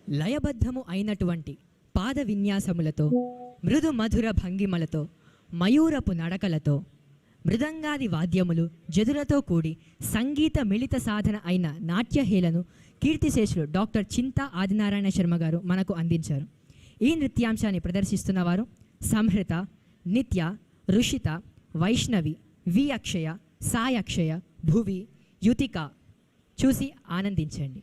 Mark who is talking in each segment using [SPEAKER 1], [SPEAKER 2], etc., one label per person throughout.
[SPEAKER 1] లయబద్ధము అయినటువంటి పాద విన్యాసములతో, మృదు మధుర భంగిమలతో, మయూరపు నడకలతో, మృదంగాది వాద్యములు జదులతో కూడి సంగీత మిళిత సాధన అయిన నాట్యహేళను కీర్తిశేషులు డాక్టర్ చింతా ఆదినారాయణ శర్మ గారు మనకు అందించారు. ఈ నృత్యాంశాన్ని ప్రదర్శిస్తున్నవారు సంహృత, నిత్య, రుషిత, వైష్ణవి, వి అక్షయ, సాయి అక్షయ, భువి, యుతిక. చూసి ఆనందించండి.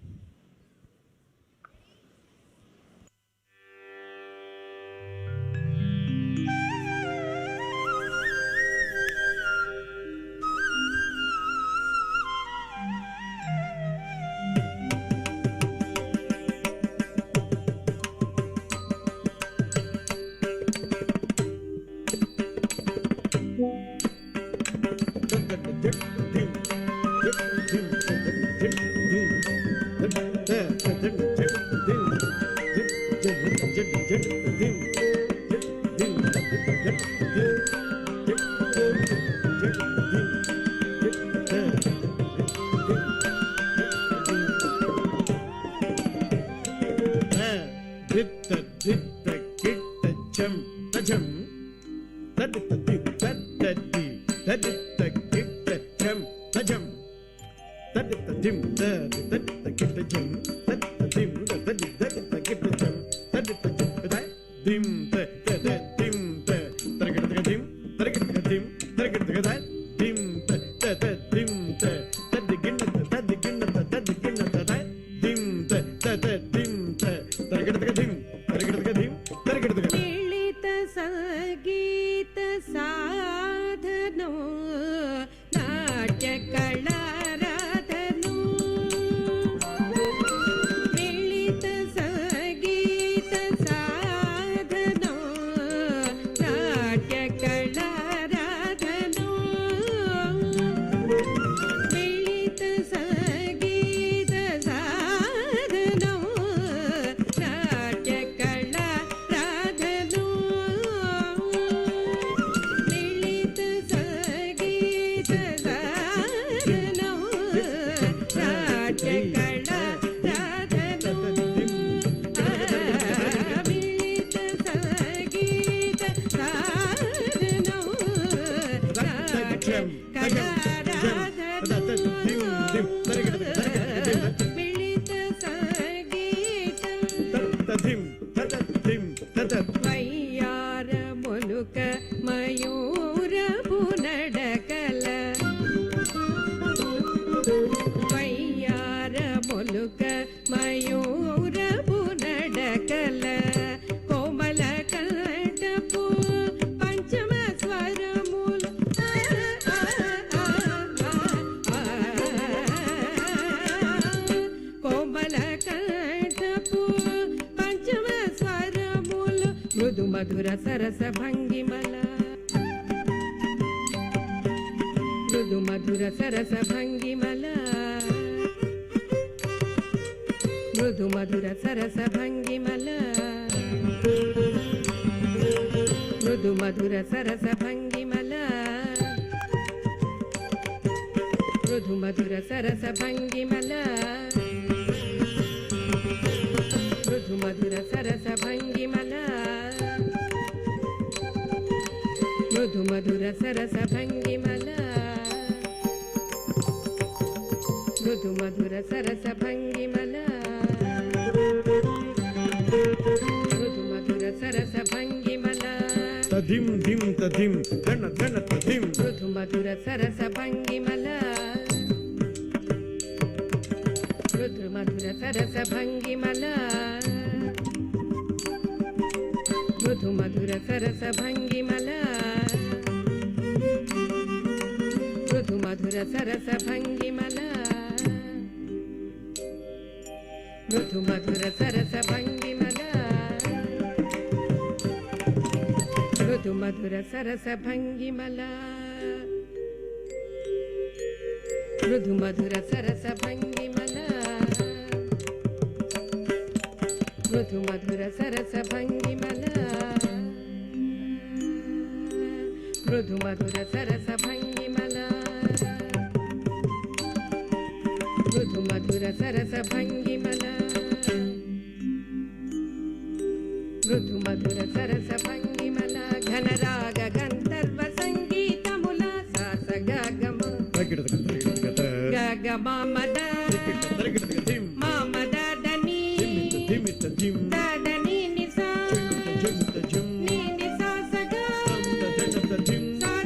[SPEAKER 2] మృదు మధుర సరస భంగిమల, మృదు మధుర సరస భంగిమల, మృదు మధుర సరస భంగిమల, మృదు మధుర సరస భంగిమల, మృదు మధుర సరస భంగిమల, మృదు మధుర సరస భంగిమల, మృదు మధుర సరస భంగిమల, మృదు మధుర సరస భంగిమల, మృదు మధుర సరస భంగిమల,
[SPEAKER 3] తదిం దిం తదిం ధన ధన తదిం,
[SPEAKER 2] మృదు మధుర సరస భంగిమల, మృదు మధుర సరస భంగిమల, మృదు మధుర సరస భంగిమల, మృదు మధుర సరస భంగిమల, మృదు మధుర సరస భంగిమల, మృదు మధుర సరస భంగిమల, మృదు మధుర సరస భంగిమల, మృదు మధుర సరస భంగిమల, మృదు మధుర సరస భంగిమల, మృదు మధుర సరస భంగిమల, మృదు మధుర సరస భంగిమల ఘనరాగ గంధర్వ సంగీతముల సాసగమ గగమ మద మామద దని దదని నిసా ని నిసా సగ సాసగమ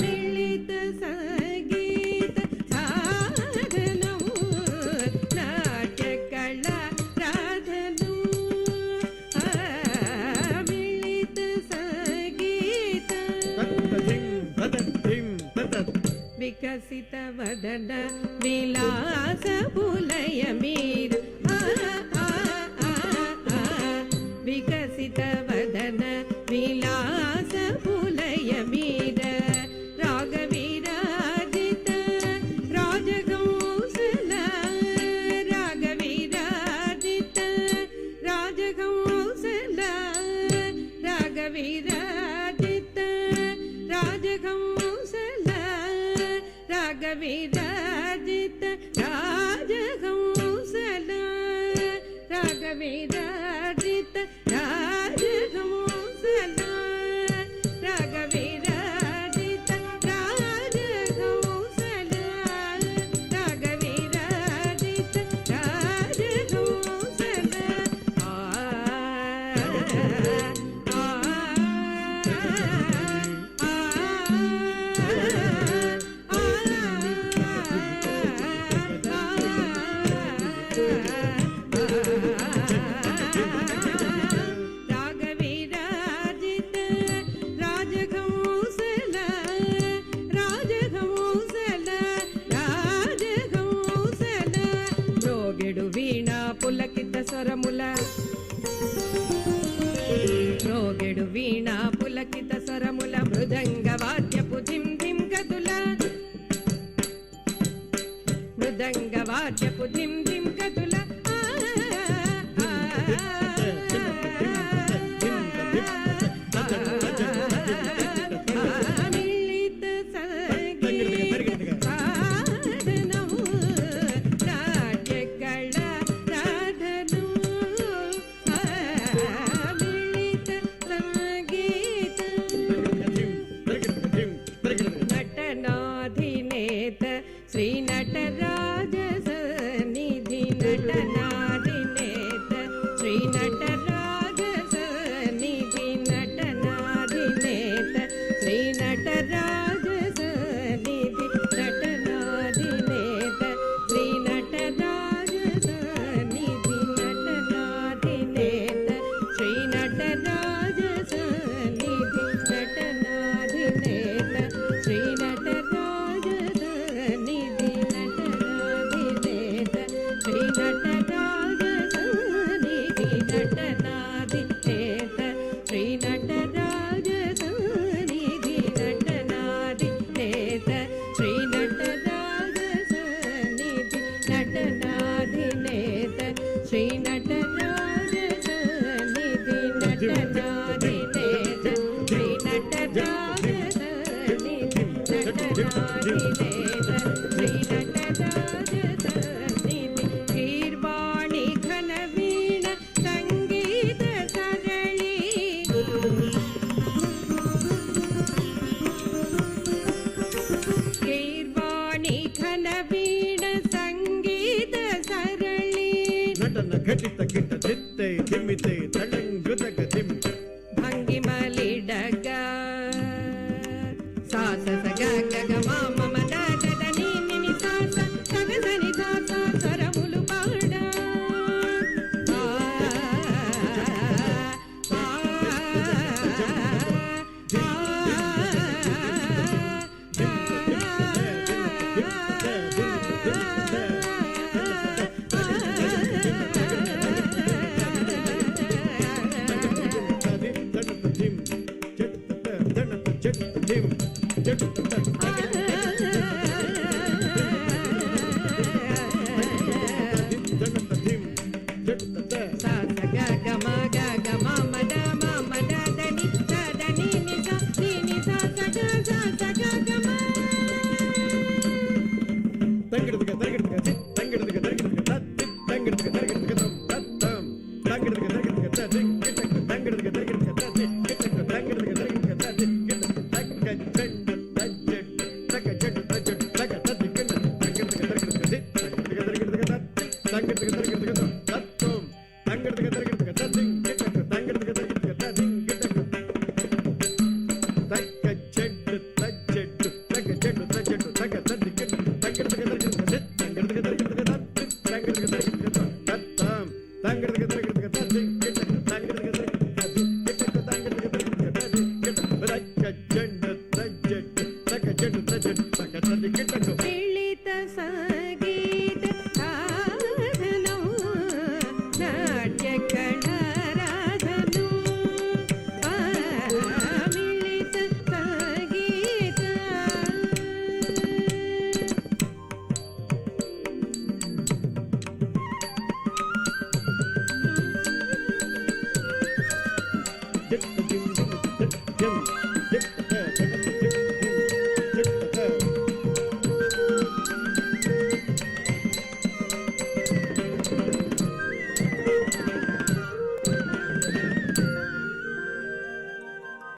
[SPEAKER 2] మిళిత సంగీత సాధనము నాట్య కళా రాధను మిళిత సంగీత వికసిత వదన విలాస పులయ మీర వికసిత వదన విలాస పులయ మీర రాగ విరాజిత రాజగౌసల రాగ విరాజిత రాజగౌసల రాగ విరాజిత రాజగౌసల రాగ విరాజిత రాజగౌసల రాగ విరాజిత రాజగౌసల రాగ విరాజిత రాజగౌసల రాగ విరాజిత రాజగౌసల రాగ విరాజిత రాజగౌసల రాజగౌసల రాజగౌసల మ్రోగెడు వీణా పులకిత స్వరముల మ్రోగెడు వీణా పులకిత స్వరముల మృదంగ వాద్యపు ధిం ధిం గతుల మృదంగ వాద్యపు ధిం ధిం గతుల మిళిత సంగీత సాధనము నాట్య కళా రాధను మిళిత సంగీత నటనాధినేత శ్రీ నటరాజ సన్నిధి నటనాధినేత శ్రీ నటరాజ సన్నిధి నటనాధినేత శ్రీ నటరాజ సన్నిధి నటనాధినేత శ్రీ నటరాజ సన్నిధి నటనాధినేత శ్రీ నటరాజ సన్నిధి నటనాధినేత శ్రీ నటరాజ సన్నిధి నటనాధినేత శ్రీ నటరాజ సన్నిధి నటనాధినేత శ్రీ నటరాజ సన్నిధి నటనాధినేత శ్రీ నటరాజ సన్నిధి నటనాధినేత శ్రీ నటరాజ సన్నిధి నటనాధినేత శ్రీ నటరాజ సన్నిధి నటనాధినేత శ్రీ నటరాజ సన్నిధి గీర్వాణి ఘన వీణ సంగీత సరళి గీర్వాణి ఘన వీణ సంగీత సరళి
[SPEAKER 3] నటన ఘటిత గిట